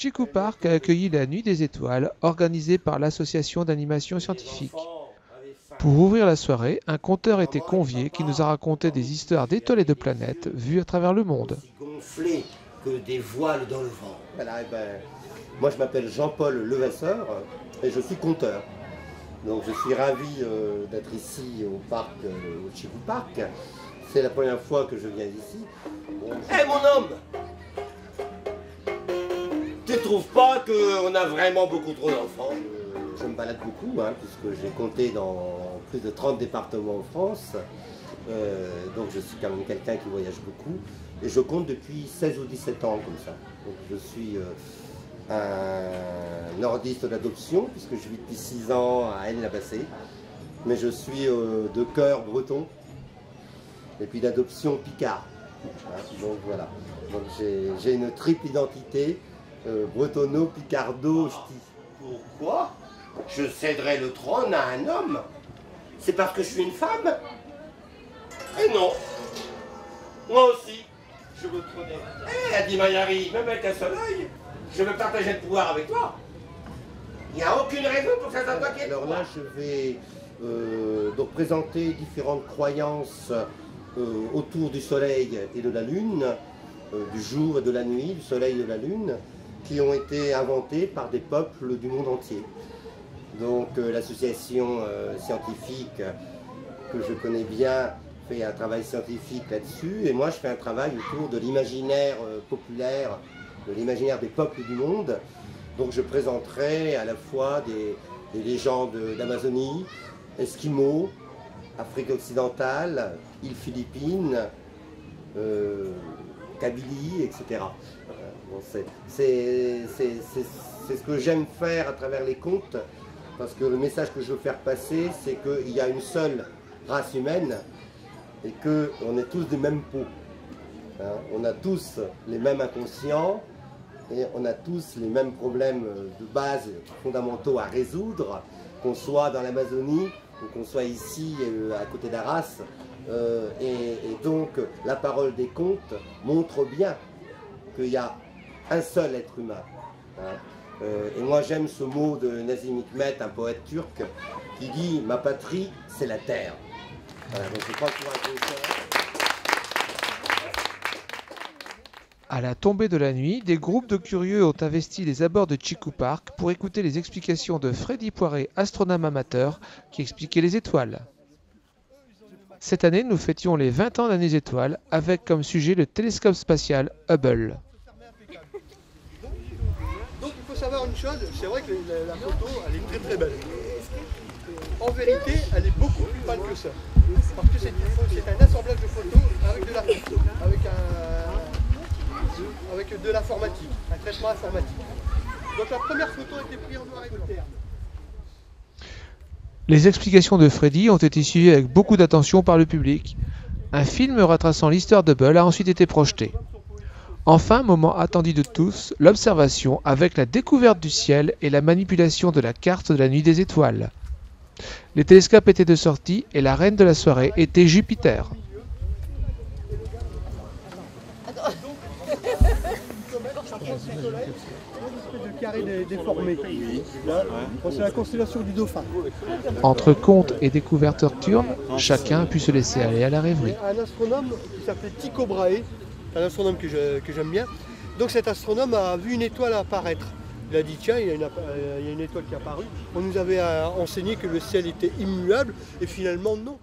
Chiku Park a accueilli la Nuit des Étoiles, organisée par l'association d'animation scientifique. Pour ouvrir la soirée, un conteur était convié qui nous a raconté des histoires d'étoiles et de planètes vues à travers le monde. Aussi gonflé que des voiles dans le vent. Voilà, moi je m'appelle Jean-Paul Levasseur et je suis conteur. Donc je suis ravi d'être ici au parc, au Chiku Park. C'est la première fois que je viens ici. Hé mon homme! Tu trouves pas qu'on a vraiment beaucoup trop d'enfants? Je me balade beaucoup, puisque j'ai compté dans plus de 30 départements en France. Donc je suis quand même quelqu'un qui voyage beaucoup. Et je compte depuis 16 ou 17 ans comme ça. Donc je suis un nordiste d'adoption, puisque je vis depuis 6 ans à Aisne-la-Bassée. Mais je suis de cœur breton. Et puis d'adoption picard. Donc voilà. Donc j'ai une triple identité. Bretonneau, Picardo, Ch'ti. Pourquoi je céderai le trône à un homme? C'est parce que je suis une femme? Et non. Moi aussi, je veux trôner. Hé, Adi Mayari, même avec un seul œil, je veux partager le pouvoir avec toi. Il n'y a aucune raison pour que ça soit toi qui es. Alors là, je vais donc présenter différentes croyances autour du soleil et de la lune, du jour et de la nuit, du soleil et de la lune, qui ont été inventés par des peuples du monde entier. Donc l'association scientifique que je connais bien fait un travail scientifique là-dessus, et moi je fais un travail autour de l'imaginaire populaire, de l'imaginaire des peuples du monde. Donc je présenterai à la fois des légendes d'Amazonie, Esquimaux, Afrique occidentale, îles Philippines, Kabylie, etc. Bon, c'est ce que j'aime faire à travers les contes, parce que le message que je veux faire passer, c'est qu'il y a une seule race humaine et qu'on est tous des mêmes peaux. On a tous les mêmes inconscients et on a tous les mêmes problèmes de base fondamentaux à résoudre, qu'on soit dans l'Amazonie ou qu'on soit ici à côté d'Arras. Et donc la parole des contes montre bien qu'il y a un seul être humain. Et moi j'aime ce mot de Nazım Hikmet, un poète turc, qui dit « Ma patrie, c'est la terre ». Voilà, donc je crois que pour un concert... À la tombée de la nuit, des groupes de curieux ont investi les abords de Chiku Park pour écouter les explications de Freddy Poiré, astronome amateur, qui expliquait les étoiles. Cette année, nous fêtions les 20 ans d'Années Étoiles, avec comme sujet le télescope spatial Hubble. Donc il faut savoir une chose, c'est vrai que la photo, elle est très très belle. En vérité, elle est beaucoup plus pâle que ça. Parce que c'est un assemblage de photos avec de la photo, avec de l'informatique, un traitement informatique. Donc la première photo a été prise en noir et blanc. Les explications de Freddy ont été suivies avec beaucoup d'attention par le public. Un film retraçant l'histoire d'Hubble a ensuite été projeté. Enfin, moment attendu de tous, l'observation avec la découverte du ciel et la manipulation de la carte de la nuit des étoiles. Les télescopes étaient de sortie et la reine de la soirée était Jupiter. De carré déformé. Là, c'est la constellation du Dauphin. Entre contes et découvertes nocturnes, chacun a pu se laisser aller à la rêverie. Un astronome qui s'appelait Tycho Brahe, un astronome que j'aime bien. Donc cet astronome a vu une étoile apparaître. Il a dit tiens, il y a une étoile qui est apparue. On nous avait enseigné que le ciel était immuable et finalement non.